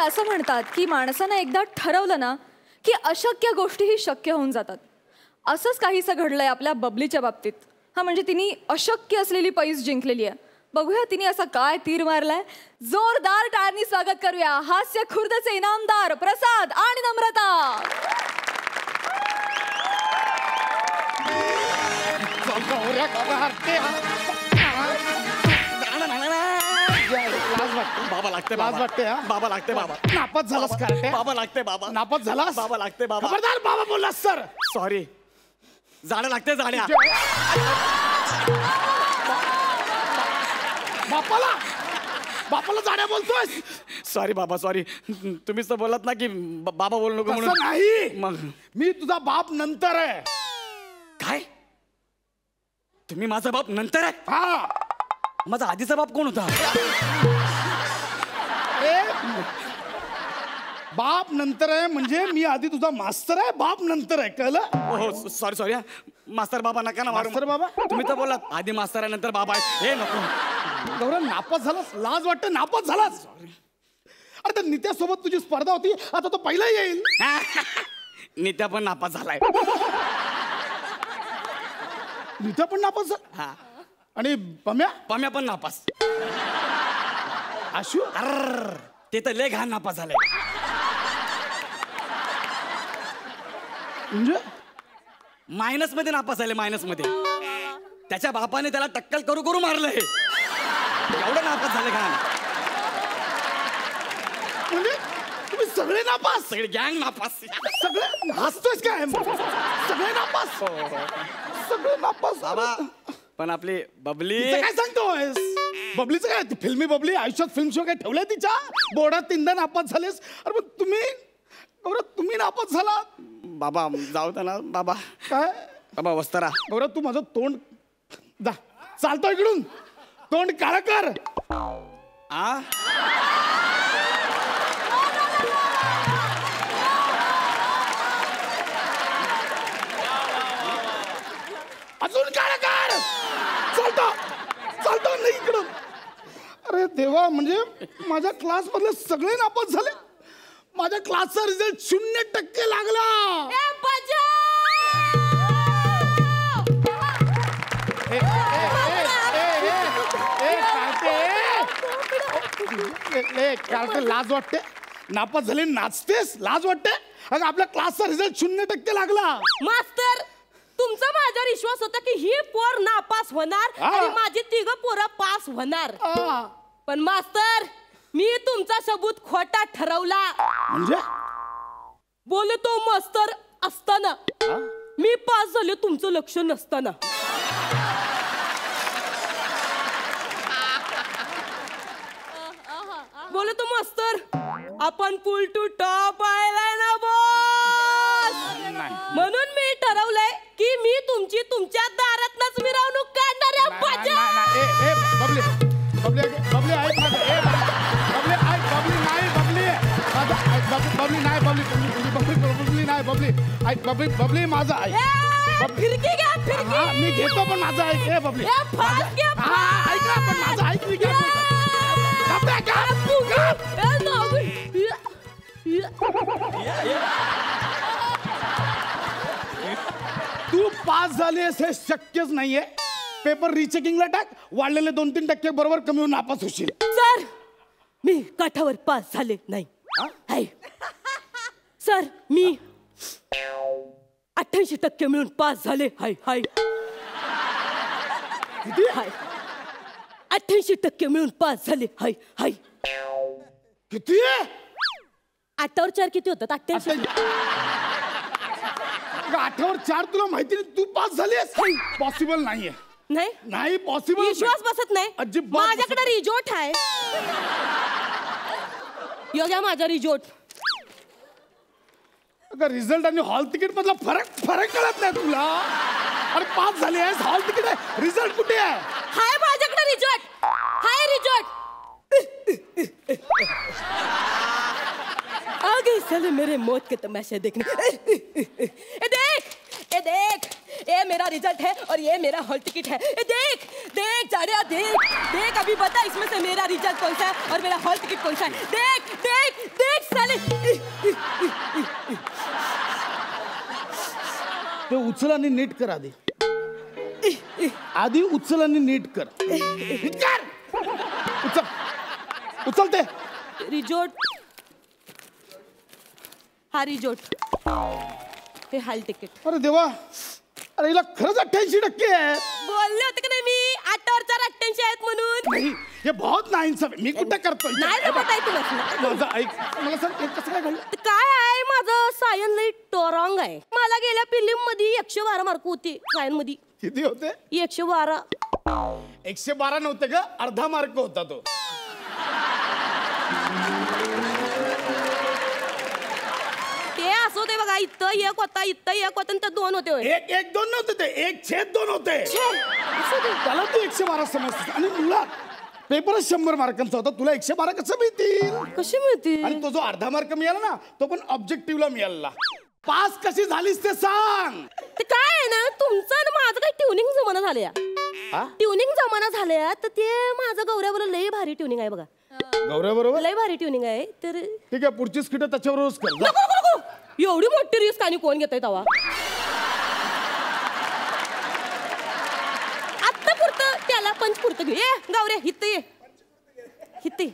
असं म्हणतात की माणसानं एकदा ठरवलं ना की अशक्य गोष्टीही शक्य होऊन जातात. असंच काहीसं घडलंय आपल्या बबलीच्या बाबतीत. हा म्हणजे तिने अशक्य असलेली पैस जिंकलेली आहे. बघूया तिने असा काय तीर मारलाय. जोरदार टाळ्यांनी स्वागत करूया हास्य खुर्दचे इनामदार प्रसाद आणि नम्रता. बाबा लागते लाज वाटते. बाबा लागते बाबा. नापास झालास का? बाबा लागते बाबा. नापास झालास? बाबा लागते बाबा. खबरदार बाबा बोललास सर. सॉरी. जाण्या लागते जाण्या. बापाला बापाला जाण्या बोलतोय. सॉरी बाबा सॉरी. तुम्हीच तर बोललात ना की बाबा बोलू नको म्हणून. नाही मग मी तुझा बाप नंतर आहे. काय? तुम्ही माझा बाप नंतर आहे? हा. माझा आधीचा बाप कोण होता? बाप नंतर आहे म्हणजे मी आधी तुझा मास्तर आहे. बाप नंतर आहे कळलं? हो सॉरी सॉरी. मास्तर बाबा नका ना मारू. मास्तर बाबा तुम्ही तर बोलात आधी मास्तर आहे नंतर बाबा आहे. हे नको गौरव. नापास झालास लाज वाटतं. नापास झालास. अरे तर नित्यासोबत तुझी स्पर्धा होती आता तो पहिला येईल. नित्या पण नापास झालाय. नित्या पण नापास झाला. आणि पम्या पम्या पण नापास. आशू अर ते तर लय घाण नापास झाले. म्हणजे मायनस मध्ये नापास झाले. मायनस मध्ये. त्याच्या बापाने त्याला टक्कल करू करू मारलंय. एवढं नापास झाले घाण. म्हणजे तुम्ही सगळे नापास. सगळे गँग नापास. सगळे हसतोयस काय? सगळे नापास. सगळे नापास. बाबा पण आपली बबली काय सांगतोय? बबलीचं काय? फिल्मी बबली आयुष्यात फिल्म शो काय ठेवलंय तिच्या बोर्डात? तीनदा नापास झालेस. अरे मग तुम्ही गौरव तुम्ही नापास झाला. बाबा जाऊ दे ना बाबा. काय बाबा वस्तारा. गौरव तू माझं तोंड जा चालतो इकडून. तोंड काळं कर. आ अजून काळं कर. चालतो चालतो नाही इकडून. अरे देवा म्हणजे माझ्या क्लास मधले सगळे नापास झाले. माझ्या क्लासचा रिझल्ट 0% लागला. लाज वाटते? नापास झाले नाचतेस? लाज वाटते? अगं आपल्या क्लासचा रिझल्ट 0% लागला. मास्तर तुमचा माझ्यावर विश्वास होता की ही पोर नापास होणार आणि माझी तिघ पोरं पास होणार. पण मास्तर मी तुमचा सबूत खोटा ठरवला. म्हणजे बोलतो मास्तर असताना मी पास झाले तुमचं लक्ष नसताना. बोलतो मास्तर आपण पुल टू टॉप आलाय ना बॉस. म्हणून मी ठरवलंय की मी तुमची तुमच्या दारातनच मिरवणूक काढणार आहे. बबली बबली बबली ऐक माझं. बबली ऐक. बबली नाही. बबली बबली नाही. बबली बबली नाही. बबली ऐक. बबली बबली माझं ऐक. फिरकी घ्या फिरकी. मी घेतो पण माझं ऐक. हे बबली ऐक ना पण माझं ऐक. मी घेतो. तू पास झालीस हे शक्यच नाहीये. पेपर रिचेकिंगला टाक. वाढलेले 2-3% बरोबर कमी होऊन नापास होशील. सर मी काठावर पास झाले नाही. सर मी 88% मिळून पास झाले. हाय हाय. किती? 88% मिळून पास झाले. हाय हाय. किती? 8वर 4 किती होतात? 88. 8वर 4 तुला माहिती नाही तू पास झालीस? पॉसिबल नाहीये. नाही नाही पॉसिबल. विश्वास बसत नाही. माझ्याकडे रिजोर्ट आहे. योग्य माझा रिजोर्ट. रिझल्ट आणि हॉल तिकीट मधला फरक कळत नाही तुला? अरे पास झाली आहेस. हॉल तिकीट आहे. रिझल्ट कुठे आहे? हाय माझ्याकडे रिजोर्ट. हाय रिजोर्ट. आगे चले मेरे मौत के तमाशे देखने. ए देख ये मेरा रिजल्ट है और ये मेरा हॉल टिकट है. देख देख जाड़िया देख देख. अभी बता इसमें से मेरा रिजल्ट कौन सा है और मेरा हॉल टिकट कौन सा है. देख देख देख उचल आणि नीट कर आधी. आधी उचल आणि नीट कर. उचल उचलते. रिजोट. हा रिजोट. हे हाल तिकीट. अरे देवा, अरे हिला खरंच 88% आहे. बोलले होते की नाही मी 8 वर 88 आहेत म्हणून. नाही, हे बहुत नाइंसाफ आहे. मी कुठे करतोय? नाही जमत आहे तुला. माझं ऐक, मला सांग हे कसं काय घडलं? काय आहे माझं सायन लई टोरॉंग आहे. मला गेल्या फिल्म मध्ये 112 मार्क होते सायन मध्ये. किती होते? 112. 112 नव्हते ग, अर्धा मार्क होता तो. ते असं होते बघा, इथं एक होता, इथं एक होता आणि 2 होते. 1-1-2 नव्हते ते, 1/2 होते. त्याला तू 112 समजते आणि मुला पेपरच 100 मार्कांचा होता. तुला 112 कसं मिळतील? कशी मिळतील? आणि तो जो अर्धा मार्क मिळाला ना, तो पण ऑब्जेक्टिव्हला मिळाला. पास कशी झालीस ते सांग. ते काय आहे ना, तुमचं आणि माझं काही ट्युनिंग जमाना झाल्या. ट्युनिंग जमाना झाल्या तर ते माझं गौऱ्यावर लय भारी ट्युनिंग आहे बघा. गौरव बरोबर लय भारी ट्युनिंग आहे. तर ठीक आहे, पुढची स्किट त्याच्यावरच कर. जा. नको नको नको, एवढी मोठी रिस्क आणि कोण घेतय तवा. आत्ता पुरतं त्याला पंच पुरतं घेऊ. ये गौऱ्या हित ये, हित ये.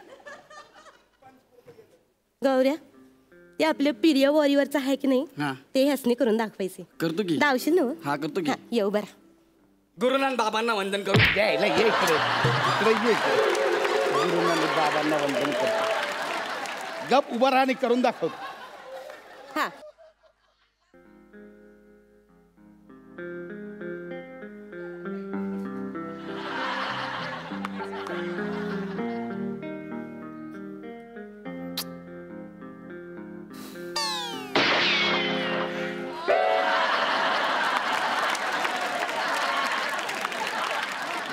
गौऱ्या ते आपल्या पिरिया वॉरीवरचं आहे की नाही, ते ह्यासनी करून दाखवायचे. करतो की. दावशील ना? हा करतो की. येऊ बरा. गुरुनान बाबांना वंदन करू. यायला ये इकडे, इकडे ये इकडे. गुरुनानक बाबांना वंदन कर. गप उभा राहा आणि करून दाखव. हा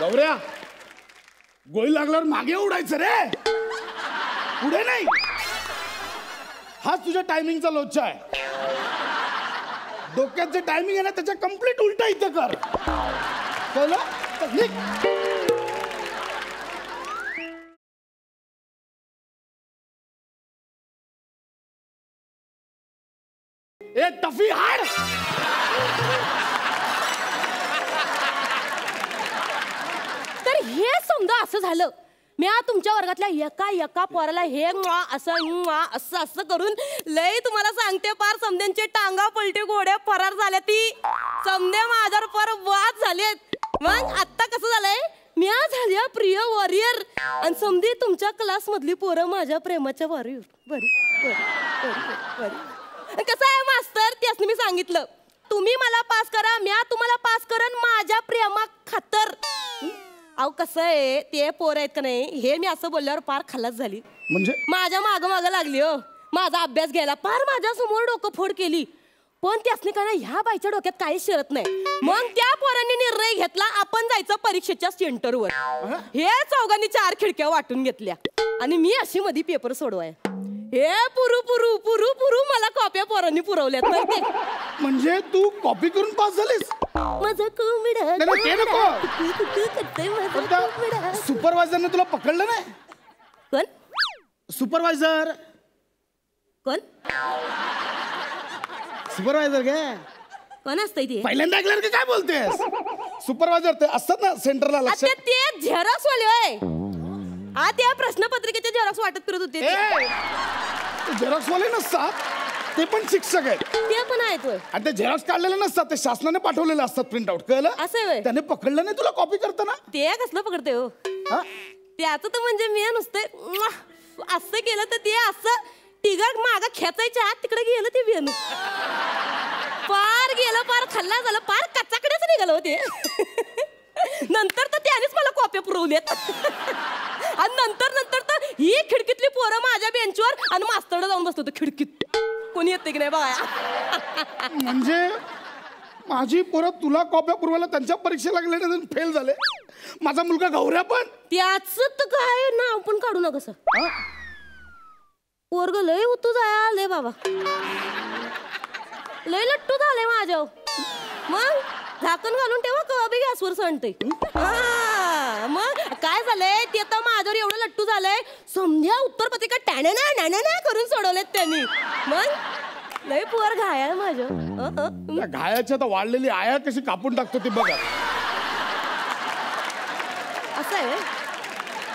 गौऱ्या, गोळी लागल्यावर मागे उडायचं रे, पुढे नाही. हाच तुझ्या टायमिंगचा लोचा आहे. डोक्यात जे टायमिंग आहे ना, त्याच्या कम्प्लीट उलटा इथं कर. कळलं? तर निघ. ए टफी हाड. तर हे समजा असं झालं, मी तुमच्या वर्गातल्या एका पोराला हे असं करून लय तुम्हाला सांगते, पार समद्यांचे टांगा पलटे गोड्या फरार झाल्या. ती समद्या माझ्यावर पार वाद झालेत. मग आता कसं झालंय, मी झाल्या प्रिय वॉरियर आणि समधी तुमच्या क्लास मधली पोरं माझ्या प्रेमाच्या वॉरियर. कसं आहे मास्तर, त्यासनी मी सांगितलं, तुम्ही मला पास करा, मी तुम्हाला पास करन माझ्या प्रेमा खातर. अहो कसं आहे, ते पोर आहेत का नाही, हे मी असं बोलल्यावर पार खल्लास झाली. म्हणजे माझ्या माग लागली हो, माझा अभ्यास घ्यायला पार माझ्या समोर डोकं फोड केली. पण त्यासनी का नाही, ह्या बाईच्या डोक्यात काहीच शिरत नाही. मग त्या पोरांनी निर्णय घेतला, आपण जायचं परीक्षेच्या सेंटरवर. हे चौघांनी 4 खिडक्या वाटून घेतल्या आणि मी अशी मध्ये पेपर सोडवाय. हे पुरू पुरू पुरू पुरू मला कॉप्या पोरांनी पुरवल्यात. म्हणजे तू कॉपी करून पास झालीस? माझं कोंबडं ते नको. कोंबडं. सुपरवायझरने तुला पकडलं नाही? कोण सुपरवायझर. कोण सुपरवायझर काय? कोण असतंय ते? पहिल्यांदा ऐकलं की काय बोलतेस? सुपरवायझर ते असतात ना सेंटरला. लक्ष. आता ते झेरॉक्स वाले होय. हा त्या प्रश्नपत्रिकेचे झेरॉक्स वाटत फिरत होते. झेरॉक्स वाले नसतात, ते पण शिक्षक आहेत. ते पण आहेत होय. आणि ते झेरॉक्स काढलेले नसतात, ते शासनाने पाठवलेले असतात प्रिंट आउट. कळलं? असं होय. त्याने पकडलं नाही तुला कॉपी करताना? ते कसलं पकडते हो? त्याचं तर म्हणजे मी नुसतं असं केलं तर ते असं तिघड माग खेचायच्या आत तिकडे गेलं ते वेणू. पार गेलं, पार खाल्ला झालं, पार कच्चाकडेच निघालं होते. नंतर तर त्यानेच मला कॉप्या पुरवल्यात. आणि नंतर तर ही खिडकीतली पोरं माझ्या बेंचवर आणि मास्तरला जाऊन बसतो खिडकीत. कोणी येते की नाही बघा. म्हणजे माझी पोरं तुला कॉप्या पुरवायला त्यांच्या परीक्षेला गेले, फेल झाले. माझा मुलगा गौऱ्या पण. त्याच तर काय नाव पण काढू नका सर. पोरग लय उतू झाले बाबा, लय लट्टू झाले माझ्या. मग झाकण घालून ठेवा, कवा बी गॅसवर सांडते. मग काय झालंय, ते तर माझ्यावर एवढं लट्टू झालंय, समजा उत्तर पत्रिका टॅना करून सोडवलेत त्यांनी. मग लय पुअर घायाळ माझं. त्या घायाच्या तर वाढलेली आया कशी कापून टाकतो ती बघा. असं आहे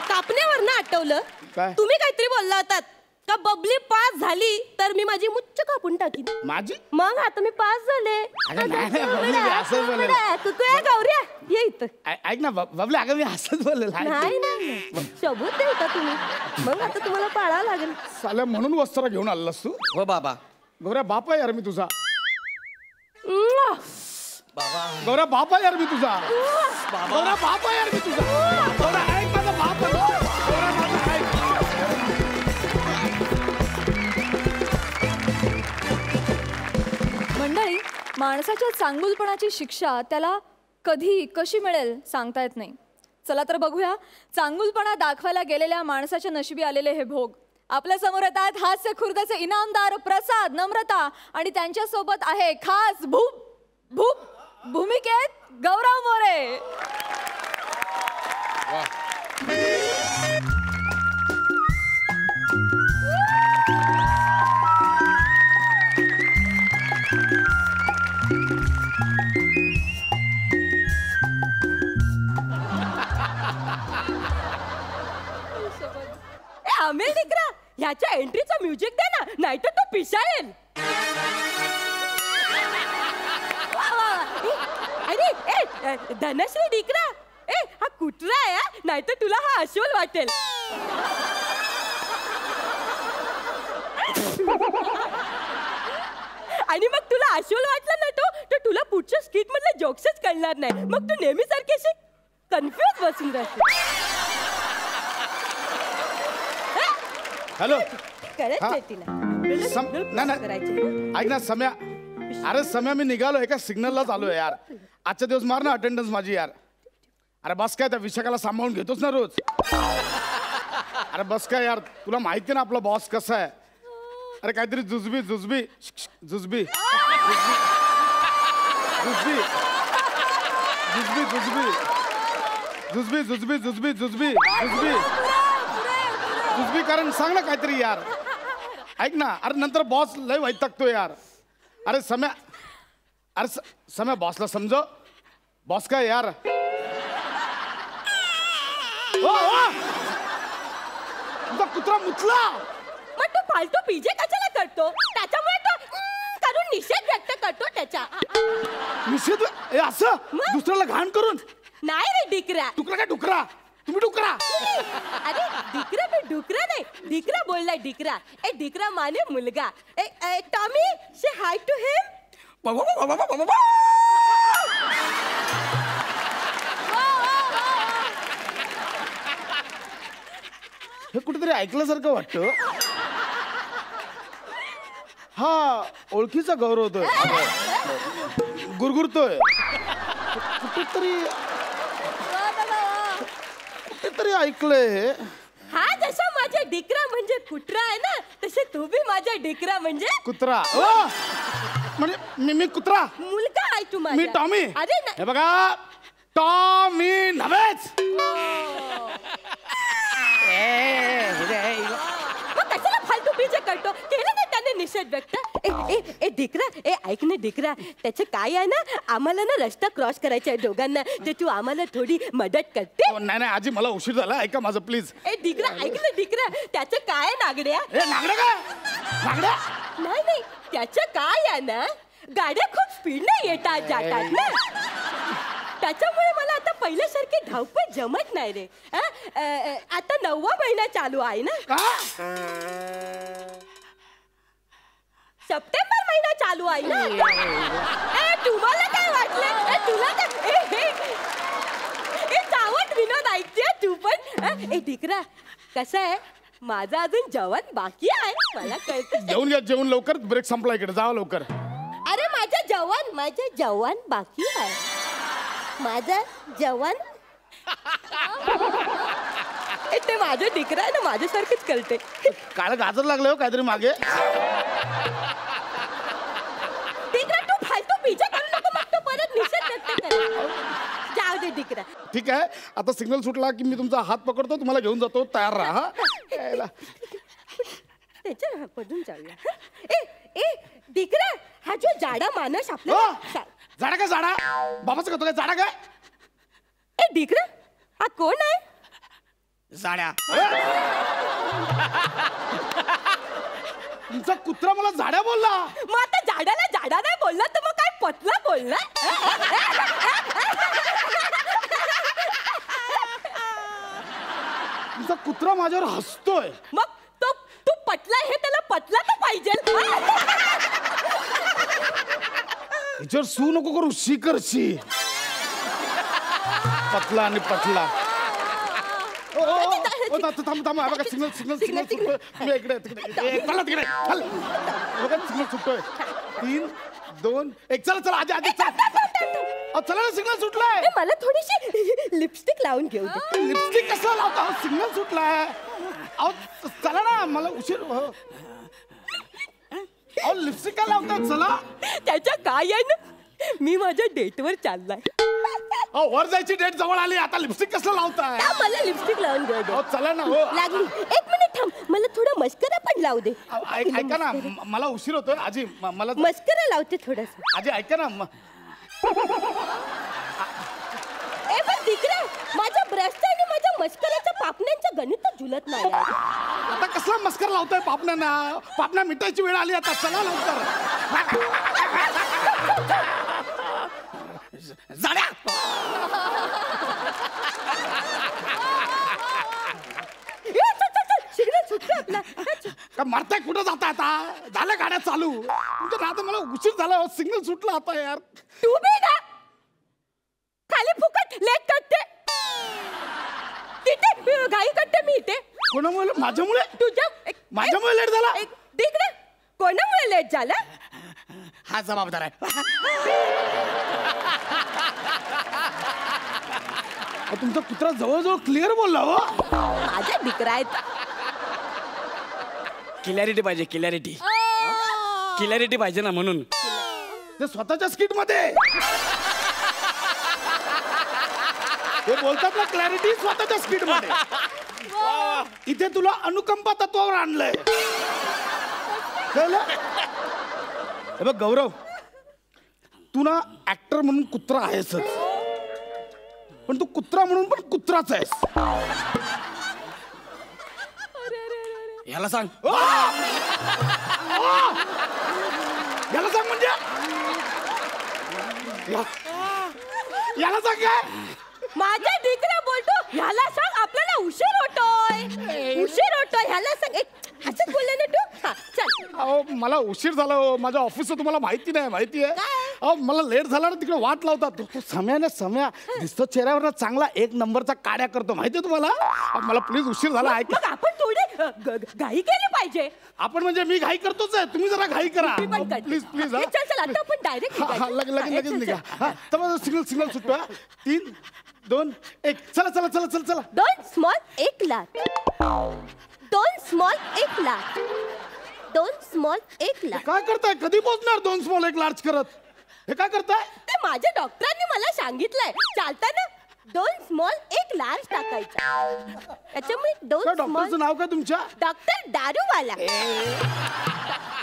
कापण्यावर ना आठवलं काय? तुम्ही काहीतरी बोलला होतात का बबली पास झाली तर मी माझी मुच्च कापून टाकीन. माझी मग आता मी पास झाले. अगं नाही, नाही, बबली, मी असंच बोलेल. कुकुया गौऱ्या ये इथं. ऐक ना बबले, अगं मी असंच बोलेल. नाही नाही सबूत देता तुम्ही. मग आता तुम्हाला पाळावं लागेल. साल्या म्हणून वस्त्र घेऊन आलास तू. हो बाबा. गौऱ्या बाप आहे यार मी तुझा. बाबा गौऱ्या बाप आहे यार मी तुझा. गौऱ्या बाप आहे यार मी तुझा. गौऱ्या ऐक माझा बाप आहे. गौऱ्या माझा ऐक. मंडळी, माणसाच्या चांगुलपणाची शिक्षा त्याला कधी कशी मिळेल सांगता येत नाही. चला तर बघूया चांगुलपणा दाखवायला गेलेल्या माणसाच्या नशिबी आलेले हे भोग. आपल्या समोर येत आहेत हास्य खुर्दचे इनामदार प्रसाद, नम्रता आणि त्यांच्या सोबत आहे खास भूमिकेत गौरव मोरे. अमेल डिकरा ह्याच्या एंट्रीचं म्युझिक दे ना नाहीतर तो पिसाळेल. अरे धनश्री डिकरा हा कुत्रा आहे नाहीतर तुला हा अस्वल वाटेल. आणि मग तुला अस्वल वाटलं ना तर तुला पुढच्या स्किट मधले जोक्सच कळणार नाही. मग तू नेहमी सारखी कन्फ्युज बसून राहते. हॅलो करायचे ऐक ना सम्या. अरे सम्या मी निघालो एका सिग्नललाच आलोय यार. आजच्या दिवस मार ना अटेंडन्स माझी यार. अरे बस काय त्या विशाखाला सांभाळून घेतोच ना रोज. अरे बस काय यार तुला माहिती ना आपला बॉस कसा आहे. अरे काहीतरी जुजबी जुजबी जुजबी जुजबी जुजबी जुजबी जुजबी जुजबी जुजबी जुजबी जुजबी जुजबी कारण सांग ना काहीतरी यार. ऐक ना. अरे नंतर बॉस लय वैतागतो यार. अरे सम्या. अरे सम्या बॉसला समजव. बॉस काय यार. तुझा कुत्रा मुतला. मग तू फालतू पीजे कशाला करतो. त्याच्यामुळे तो करून निषेध व्यक्त करतो त्याचा. निषेध असं दुसऱ्याला घाण करून. नाही रे डिकरा. डुकरा काय डुकरा. तुम्ही डुकरा. अरे डिकरा मी डुकरा नाही डिकरा बोललाय डिकरा. ए डिकरा माने मुलगा. ए टॉमी से हाय टू हिम. हे कुठेतरी ऐकल्यासारखं वाटतं. हा ओळखीचा गौरव होतोय. गुरगुरतोय कुठेतरी ऐकलंय. हा जसा माझा डिकरा म्हणजे कुत्रा आहे ना तसे तू बी माझा डिकरा म्हणजे कुत्रा. म्हणजे मी कुत्रा. मुलगा आहे तू माझा. मी टॉमी. अरे हे बघा टॉमी नव्हेच. मग कशाला फालतू पीजे करतो. केलं ना त्याने निषेध व्यक्त. ए डिकरा ऐक ना डिकरा त्याचं काय आहे ना आम्हाला ना रस्ता क्रॉस करायचा आहे दोघांना. ते तू आम्हाला थोडी मदत करते. नाही नाही आजी मला उशीर झाला. ऐका माझं प्लीज. ए डिकरा ऐक ना डिकरा त्याचं काय नागड्या. नागड्या काय नागड्या. नाही त्याचं काय आहे ना गाड्या खूप स्पीडने येतात जातात ना. त्याच्यामुळे मला आता पहिल्यासारखी धावपळ जमत नाही रे. आता 9वा महिना चालू आहे ना. सप्टेंबर महिना चालू आहे ना. तुम्हाला काय वाटलं. तुला काय चावट विनोद ऐकते तू पण. ए डिकरा कसं आहे माझा अजून जेवण बाकी आहे मला कळतं. जेवून घ्या जेवण लवकर. ब्रेक संपला इकडे जावा लवकर. अरे माझं जेवण बाकी आहे. माझं जेवण ते माझं डिकरा आहे ना माझ्यासारखंच कळते. काळ गाजर लागलं हो काहीतरी मागे. डिकरा तू फालतू पिझ्झा करू नको. मग तो परत निषेध व्यक्त कर. जाऊ दे डिकरा. ठीक आहे आता सिग्नल सुटला की मी तुमचा हात पकडतो तुम्हाला घेऊन जातो. तयार राहा. त्याच्या पडून जाऊया. दिकरा हा जो जाडा माणूस आपला जाडा काय जाडा बाबाचं करतो काय जाडा काय ए दिकरा हा कोण आहे जाड्या तुमचा कुत्रा मला जाड्या बोलला. मग आता जाड्याला जाडा नाही बोलला तर मग काय पतला बोलला. तुमचा कुत्रा माझ्यावर हसतोय. मग तू पटला हे त्याला पटला तर पाहिजे. हिच्यावर सू नको करू शी कर शी. पटला आणि पटला. थांब बघा सिग्नल सुटतोय. मी इकडे तिकडे सिग्नल सुटतोय. 3, 2, 1 चला आधी चला ना सिग्नल सुटलाय. मला थोडीशी लिपस्टिक लावून घेऊ दे. लिपस्टिक कसं लावता सिग्नल सुटलाय. अहो चला ना मला उशीर. अहो लिपस्टिक काय लावतात चला. त्याच्या काय आहे ना मी माझ्या डेटवर चाललाय. अहो वर जायची डेट जवळ आली आता लिपस्टिक कसं लावताय. मला लिपस्टिक लावून घेऊ दे. अहो चला ना. हो लागली. 1 मिनिट थांब मला थोडं मस्करा पण लावू दे. ऐका ना मला उशीर होतोय आजी. मला मस्करा लावते थोडस. आजी ऐका ना. ए पण दिकरा माझ्या ब्रशचा आणि माझ्या मस्कराच्या पापण्यांचं गणित जुलत नाही. आता कसला मस्कर लावतोय पापण्यांना. पापण्या मिटायची वेळ आली आता चला लवकर. जाड्या का मरताय कुठं जाता आता. झाल्या गाड्या चालू. तुमच्या आता मला उशीर झाला. सिग्नल सुटला आता यार. तू बी ना खाली फुकट लेट करते. तिथे घाई करते मी इथे. कोणामुळे माझ्यामुळे. माझ्यामुळे लेट झाला. तिकडे कोणामुळे लेट झाला. हा जबाबदार आहे. तुमचा कुत्रा जवळजवळ क्लिअर बोलला. हो माझ्या दिकरा आहेत. क्लॅरिटी पाहिजे. क्लॅरिटी पाहिजे ना म्हणून. ते स्वतःच्या स्किट मध्ये ते बोलतात ना क्लॅरिटी स्वतःच्या स्किट मध्ये. इथे तुला अनुकंपा तत्वावर आणलंय. कळलं. हे बघ गौरव तू ना ऍक्टर म्हणून कुत्रा आहेसच पण तू कुत्रा म्हणून पण कुत्राच आहेस. याला सांग. याला सांग म्हणजे याला सांग काय. माझा दिकरा बोलतो ह्याला सांग आपल्याला उशीर होतोय ह्याला सांग. असंच बोलले ना तू. चल. अहो मला उशीर झाला. माझ्या ऑफिसचं तुम्हाला माहिती नाही. माहिती आहे. अहो मला लेट झाला ना तिकडे वाट लावतात. तो सम्या दिसतो चेहऱ्यावर चांगला 1 नंबरचा काड्या करतो. माहितीये तुम्हाला. मला प्लीज उशीर झाला. मग आपण थोडी घाई केली पाहिजे. आपण म्हणजे मी घाई करतोच आहे. तुम्ही जरा घाई करा प्लीज. चल आता आपण डायरेक्ट लगेच निघा. सिग्नल सुटतो. 3, 2, 1 चला. 2 small 1 large. 2 small 1 large. 2 small 1 large. काय करताय. कधी पोहोचणार 2 स्मॉल 1 लार्ज करत. हे काय करताय. ते माझ्या डॉक्टरांनी मला सांगितलंय. चालताना 2 स्मॉल 1 लार्ज टाकायचं. त्याच्यामुळे 2 डॉक्टरचं नाव काय तुमच्या. डॉक्टर दारूवाला.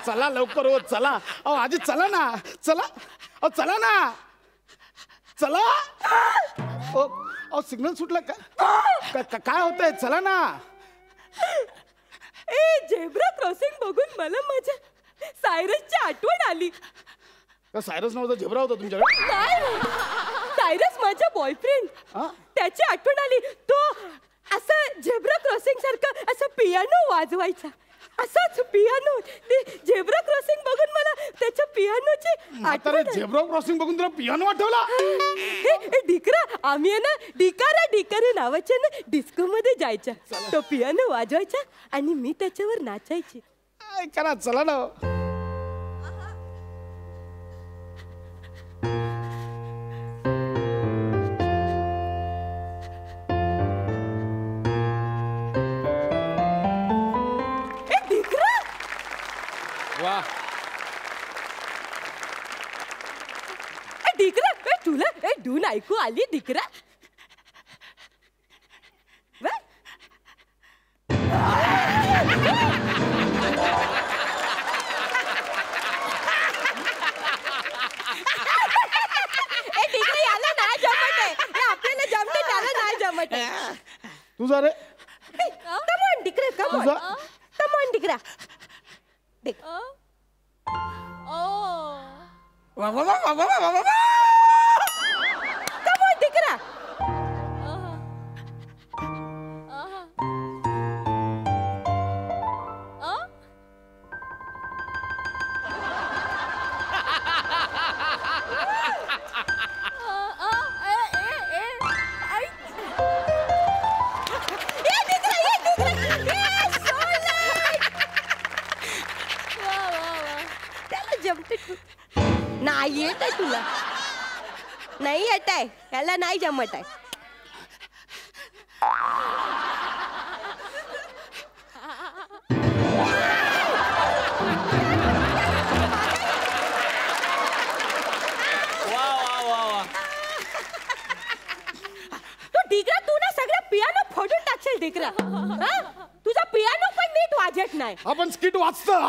चला लवकर हो चला. अहो आजी चला ना. चला ना. अहो सिग्नल सुटला काय होतंय. चला ना. झेब्रा क्रॉसिंग बघून मला माझ्या सायरसची आठवण आली. सायरस नव्हता झेब्रा होता तुमच्याकडे. काय सायरस माझा बॉयफ्रेंड. त्याची आठवण आली. तो असं झेब्रा क्रॉसिंग सारखं असं पियानो वाजवायचा. असाच पियानो. ते झेब्रा क्रॉसिंग बघून मला त्याच्या पियानोची आठवण. झेब्रा क्रॉसिंग बघून तुला पियानो आठवला. डिकरा आम्ही आहे ना डिकारे नावाच्या ना डिस्को मध्ये जायच्या. तो पियानो वाजवायचा आणि मी त्याच्यावर नाचायची. करा चला ना. दिकरा तुला धून ऐकू आली दिकरा. तुझा रे कमॉन डिकरा कमॉन तुझा कमॉन डिकरा देख वा वा वा वा वा वा वा वा. कमॉन डिकरा नाही येत आहे तुला नाही येत आहे याला नाही जमत आहे वा वा वा वा. तू डिकरा तू ना सगळं पियानो फोडून टाकशील डिकरा हा? तुझा पियानो पण नीट वाजत नाही आपण स्किट वाचतो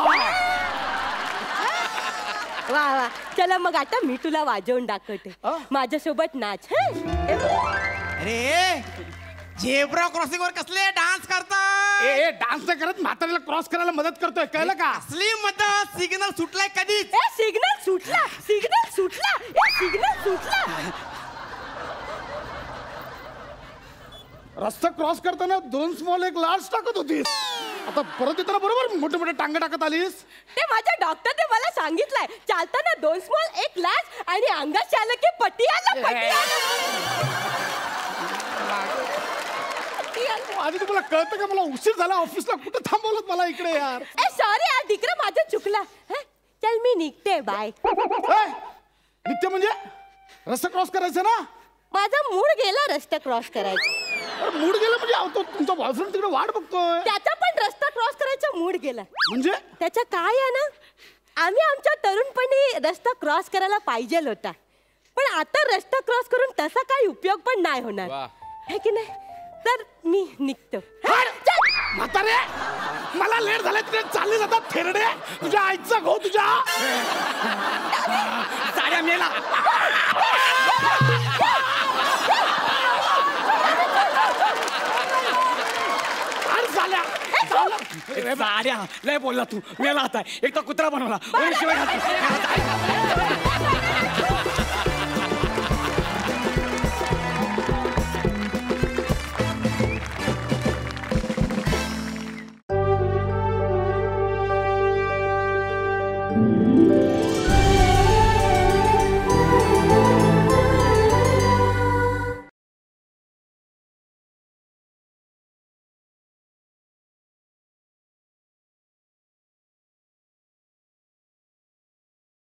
वा वा चला मग आता मी तुला वाजवून दाखवते हा? माझ्यासोबत नाच हं? हे बघ. अरे झेब्रा क्रॉसिंग वर कसले डान्स करता ए डान्स नाही करत म्हाताऱ्याला क्रॉस करायला मदत करतोय कळलं का असली मदत सिग्नल सुटलाय कधीच ए सिग्नल सुटला सिग्नल सुटला ए सिग्नल सुटला रस्ता क्रॉस करताना 2 स्मॉल 1 लार्ज टाकत होतीस आता परत येताना बरोबर मोठे मोठे टांगे टाकत आलीस ते माझ्या डॉक्टरने मला सांगितलंय चालताना 2 स्मॉल 1 लार्ज आणि अंगात आलं की पटियाला आधी तुम्हाला कळतं का मला उशीर झाला ऑफिसला कुठे थांबवलं मला इकडे यार ए सॉरी यार डिकरा माझं चुकला हं? चल मी निघते बाय ए, नित्य म्हणजे रस्ता क्रॉस करायचा ना माझा मूड गेला रस्ता क्रॉस करायचा अरे मूड गेलं म्हणजे अहो, तो तुमचा बॉयफ्रेंड तिकडे वाट बघतोय त्याचा पण रस्ता क्रॉस करायचा मूड गेला म्हणजे त्याच्या काय आहे ना आम्ही आमच्या तरुणपणी रस्ता क्रॉस करायला पाहिजे होता पण आता रस्ता क्रॉस करून तसा काही उपयोग पण नाही होणार है की नाही तर मी निघतो हाड! म्हातारे मला लेट झालं तुझे चालले जातात थेरडे तुझ्या आईचा घो तुझ्या साड्या मेला. हाड झाल्या साड्या लय बोलला तू मेला आता एक तर कुत्रा बनवला वरून शिवाय घालतो.